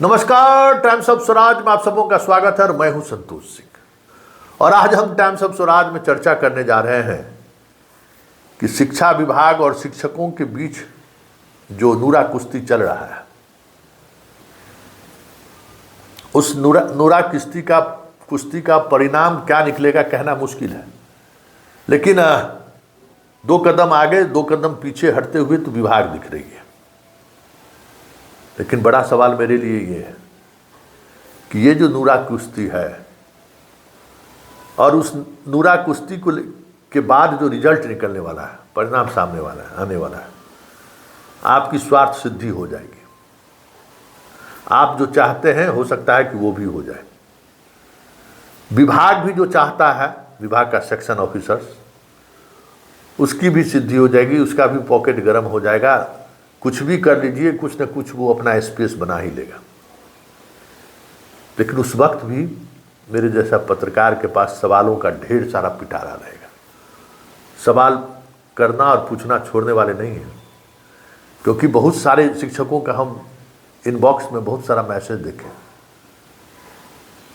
नमस्कार, times of Swaraj में आप सबों का स्वागत है और मैं हूं संतोष सिंह। और आज हम टाइम्स ऑफ स्वराज में चर्चा करने जा रहे हैं कि शिक्षा विभाग और शिक्षकों के बीच जो नूरा कुश्ती चल रहा है, उस नूरा कुश्ती का परिणाम क्या निकलेगा कहना मुश्किल है। लेकिन दो कदम आगे दो कदम पीछे हटते हुए तो विभाग दिख रही है। लेकिन बड़ा सवाल मेरे लिए ये है कि ये जो नूरा कुश्ती है और उस नूरा कुश्ती को के बाद जो रिजल्ट निकलने वाला है, परिणाम सामने वाला है, आने वाला है, आपकी स्वार्थ सिद्धि हो जाएगी। आप जो चाहते हैं हो सकता है कि वो भी हो जाए। विभाग भी जो चाहता है, विभाग का सेक्शन ऑफिसर्स, उसकी भी सिद्धि हो जाएगी, उसका भी पॉकेट गर्म हो जाएगा। कुछ भी कर लीजिए, कुछ न कुछ वो अपना स्पेस बना ही लेगा। लेकिन उस वक्त भी मेरे जैसा पत्रकार के पास सवालों का ढेर सारा पिटारा रहेगा। सवाल करना और पूछना छोड़ने वाले नहीं हैं, क्योंकि बहुत सारे शिक्षकों का हम इनबॉक्स में बहुत सारा मैसेज देखे,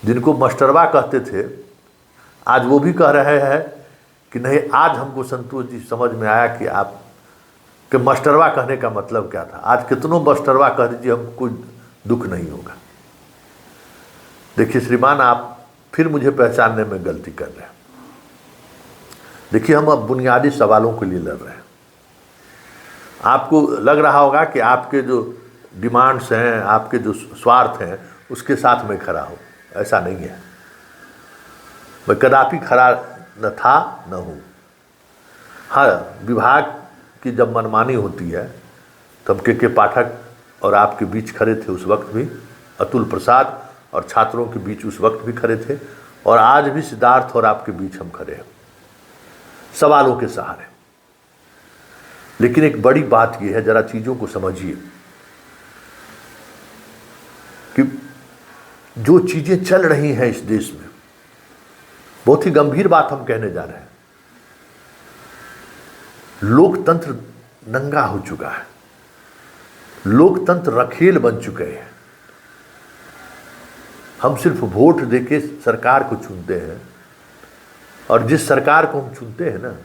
जिनको मास्टरवा कहते थे, आज वो भी कह रहे हैं कि नहीं, आज हमको संतोष जी समझ में आया कि आप कि मास्टरवा कहने का मतलब क्या था। आज कितनों मास्टरवा कह दीजिए, हमको कोई दुख नहीं होगा। देखिए श्रीमान, आप फिर मुझे पहचानने में गलती कर रहे हैं। देखिए, हम अब बुनियादी सवालों के लिए लड़ रहे हैं। आपको लग रहा होगा कि आपके जो डिमांड्स हैं, आपके जो स्वार्थ हैं, उसके साथ मैं खड़ा हूँ। ऐसा नहीं है। मैं कदापि खड़ा न था न हूँ। हाँ, विभाग की जब मनमानी होती है तब के पाठक और आपके बीच खड़े थे उस वक्त भी, अतुल प्रसाद और छात्रों के बीच उस वक्त भी खड़े थे, और आज भी सिद्धार्थ और आपके बीच हम खड़े हैं सवालों के सहारे। लेकिन एक बड़ी बात यह है, जरा चीज़ों को समझिए कि जो चीज़ें चल रही हैं इस देश में, बहुत ही गंभीर बात हम कहने जा रहे हैं। लोकतंत्र नंगा हो चुका है, लोकतंत्र रखेल बन चुके हैं। हम सिर्फ वोट देके सरकार को चुनते हैं, और जिस सरकार को हम चुनते हैं ना,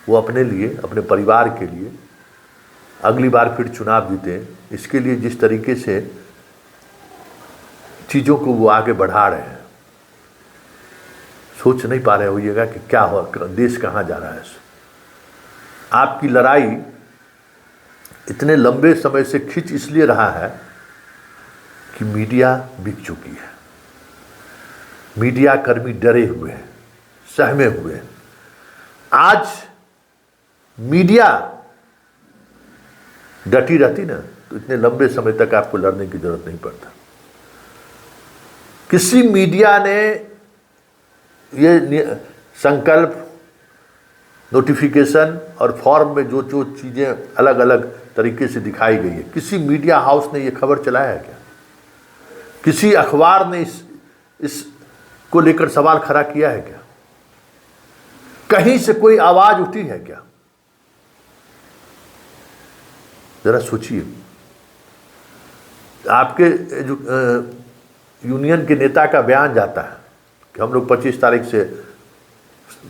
वो अपने लिए, अपने परिवार के लिए अगली बार फिर चुनाव जीते। इसके लिए जिस तरीके से चीज़ों को वो आगे बढ़ा रहे हैं, सोच नहीं पा रहे होइएगा कि क्या हो, देश कहाँ जा रहा है। आपकी लड़ाई इतने लंबे समय से खिंच इसलिए रहा है कि मीडिया बिक चुकी है। मीडिया कर्मी डरे हुए हैं, सहमे हुए हैं। आज मीडिया डटी रहती ना, तो इतने लंबे समय तक आपको लड़ने की जरूरत नहीं पड़ता। किसी मीडिया ने ये संकल्प, नोटिफिकेशन और फॉर्म में जो जो चीज़ें अलग अलग तरीके से दिखाई गई है, किसी मीडिया हाउस ने ये खबर चलाया है क्या? किसी अखबार ने इस को लेकर सवाल खड़ा किया है क्या? कहीं से कोई आवाज उठी है क्या? जरा सोचिए। आपके यूनियन के नेता का बयान जाता है कि हम लोग 25 तारीख से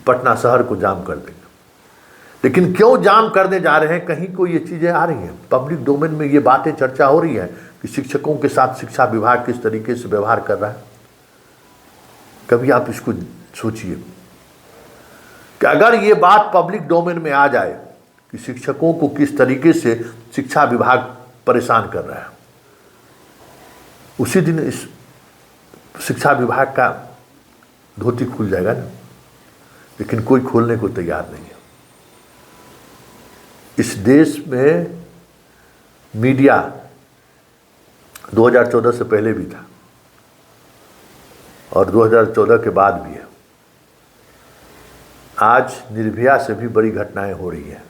पटना शहर को जाम कर देंगे। लेकिन क्यों जाम करने जा रहे हैं? कहीं को ये चीज़ें आ रही हैं, पब्लिक डोमेन में ये बातें चर्चा हो रही है कि शिक्षकों के साथ शिक्षा विभाग किस तरीके से व्यवहार कर रहा है। कभी आप इसको सोचिए कि अगर ये बात पब्लिक डोमेन में आ जाए कि शिक्षकों को किस तरीके से शिक्षा विभाग परेशान कर रहा है, उसी दिन इस शिक्षा विभाग का धोती खुल जाएगा ना। लेकिन कोई खोलने को तैयार नहीं है। इस देश में मीडिया 2014 से पहले भी था और 2014 के बाद भी है। आज निर्भया से भी बड़ी घटनाएं हो रही हैं।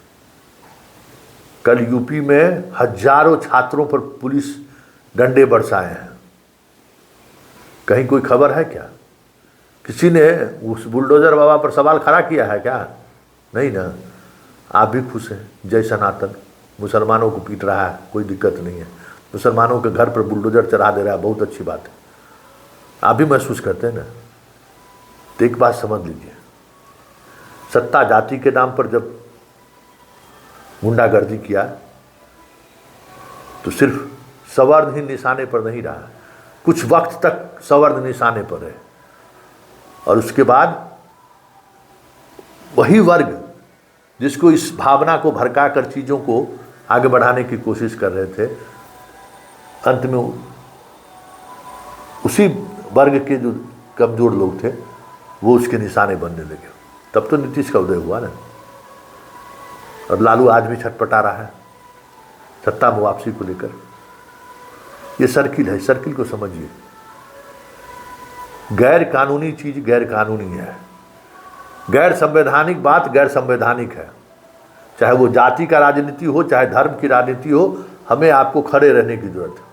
कल यूपी में हजारों छात्रों पर पुलिस डंडे बरसाए हैं। कहीं कोई खबर है क्या? किसी ने उस बुलडोजर बाबा पर सवाल खड़ा किया है क्या? नहीं ना। आप भी खुश हैं, जय सनातन, मुसलमानों को पीट रहा है, कोई दिक्कत नहीं है। मुसलमानों के घर पर बुलडोजर चढ़ा दे रहा है, बहुत अच्छी बात है, आप भी महसूस करते हैं ना। तो एक बात समझ लीजिए, सत्ता जाति के नाम पर जब गुंडागर्दी किया तो सिर्फ सवर्ण ही निशाने पर नहीं रहा, कुछ वक्त तक सवर्ण निशाने पर है, और उसके बाद वही वर्ग जिसको इस भावना को भड़का कर चीज़ों को आगे बढ़ाने की कोशिश कर रहे थे, अंत में उसी वर्ग के जो कमज़ोर लोग थे वो उसके निशाने बनने लगे। तब तो नीतीश का उदय हुआ ना, और लालू आज भी छटपटा रहा है सत्ता में वापसी को लेकर। ये सर्किल है, सर्किल को समझिए। गैर कानूनी चीज गैर कानूनी है, गैर संवैधानिक बात गैर संवैधानिक है, चाहे वो जाति का राजनीति हो, चाहे धर्म की राजनीति हो, हमें आपको खड़े रहने की जरूरत है।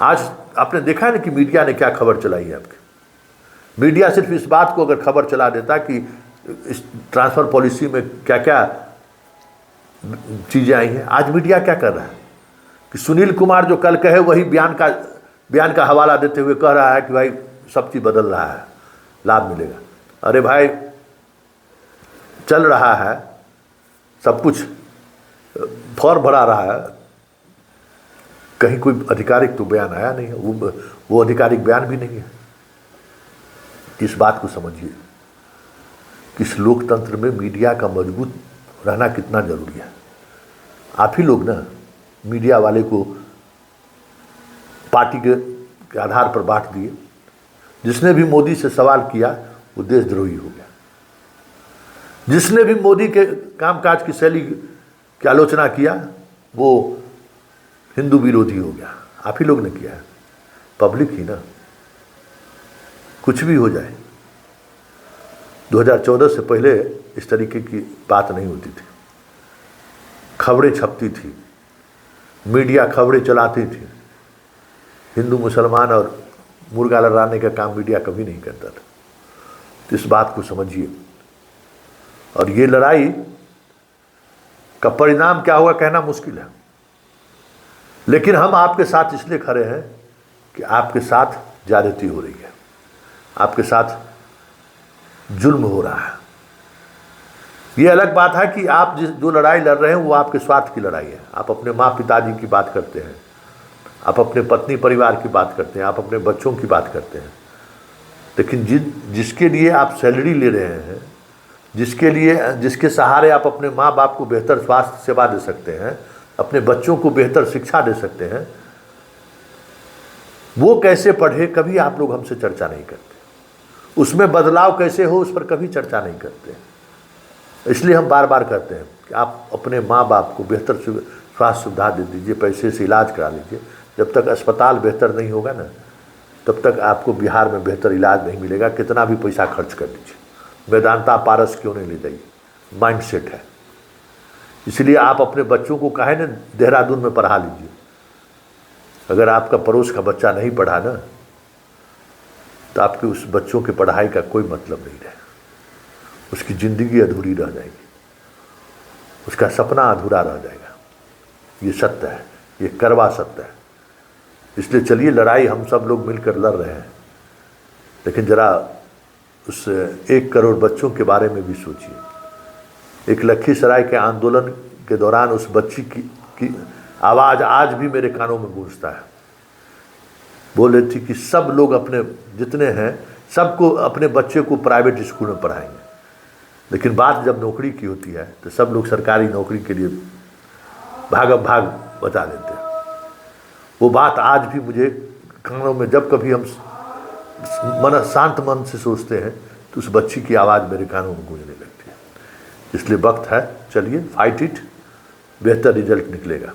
आज आपने देखा है ना कि मीडिया ने क्या खबर चलाई है आपकी। मीडिया सिर्फ इस बात को अगर खबर चला देता कि इस ट्रांसफर पॉलिसी में क्या क्या चीज़ें आई हैं, आज मीडिया क्या कर रहा है कि सुनील कुमार जो कल कहे वही बयान का हवाला देते हुए कह रहा है कि भाई सब चीज़ बदल रहा है, लाभ मिलेगा। अरे भाई चल रहा है, सब कुछ फॉर्म भरा रहा है, कहीं कोई आधिकारिक तो बयान आया नहीं है, वो आधिकारिक बयान भी नहीं है। इस बात को समझिए कि इस लोकतंत्र में मीडिया का मजबूत रहना कितना जरूरी है। आप ही लोग ना मीडिया वाले को पार्टी के आधार पर बांट दिए। जिसने भी मोदी से सवाल किया वो देशद्रोही हो गया, जिसने भी मोदी के कामकाज की शैली की आलोचना किया वो हिंदू विरोधी हो गया। आप ही लोग ने किया है, पब्लिक ही ना। कुछ भी हो जाए, 2014 से पहले इस तरीके की बात नहीं होती थी, खबरें छपती थी, मीडिया खबरें चलाती थी। हिंदू मुसलमान और मुर्गा लड़ाने का काम मीडिया कभी नहीं करता था। तो इस बात को समझिए। और ये लड़ाई का परिणाम क्या होगा कहना मुश्किल है, लेकिन हम आपके साथ इसलिए खड़े हैं कि आपके साथ ज्यादती हो रही है, आपके साथ जुल्म हो रहा है। ये अलग बात है कि आप जो लड़ाई लड़ रहे हैं वो आपके स्वार्थ की लड़ाई है। आप अपने माँ पिताजी की बात करते हैं, आप अपने पत्नी परिवार की बात करते हैं, आप अपने बच्चों की बात करते हैं, लेकिन जिसके लिए आप सैलरी ले रहे हैं, जिसके सहारे आप अपने माँ बाप को बेहतर स्वास्थ्य सेवा दे सकते हैं, अपने बच्चों को बेहतर शिक्षा दे सकते हैं, वो कैसे पढ़े कभी आप लोग हमसे चर्चा नहीं करते। उसमें बदलाव कैसे हो उस पर कभी चर्चा नहीं करते। इसलिए हम बार बार कहते हैं कि आप अपने माँ बाप को बेहतर स्वास्थ्य सुविधा दे दीजिए, पैसे से इलाज करा लीजिए। जब तक अस्पताल बेहतर नहीं होगा ना, तब तक आपको बिहार में बेहतर इलाज नहीं मिलेगा, कितना भी पैसा खर्च कर दीजिए। वेदांता पारस क्यों नहीं ले जाइए, माइंड सेट है। इसलिए आप अपने बच्चों को काहे ना देहरादून में पढ़ा लीजिए। अगर आपका पड़ोस का बच्चा नहीं पढ़ा ना, तो आपके उस बच्चों की पढ़ाई का कोई मतलब नहीं रहे, उसकी ज़िंदगी अधूरी रह जाएगी, उसका सपना अधूरा रह जाएगा। ये सत्य है, ये करवा सत्य है। इसलिए चलिए लड़ाई हम सब लोग मिलकर लड़ रहे हैं, लेकिन ज़रा उस 1 करोड़ बच्चों के बारे में भी सोचिए। एक लखीसराय के आंदोलन के दौरान उस बच्ची की आवाज़ आज भी मेरे कानों में गूंजता है। बोल रही थी कि सब लोग अपने जितने हैं सबको अपने बच्चे को प्राइवेट स्कूल में पढ़ाएंगे, लेकिन बात जब नौकरी की होती है तो सब लोग सरकारी नौकरी के लिए भागम भाग बचा लेते हैं। वो बात आज भी मुझे कानों में, जब कभी हम शांत मन से सोचते हैं तो उस बच्ची की आवाज़ मेरे कानों में गूंजने लगती है। इसलिए वक्त है, चलिए फाइट इट, बेहतर रिजल्ट निकलेगा।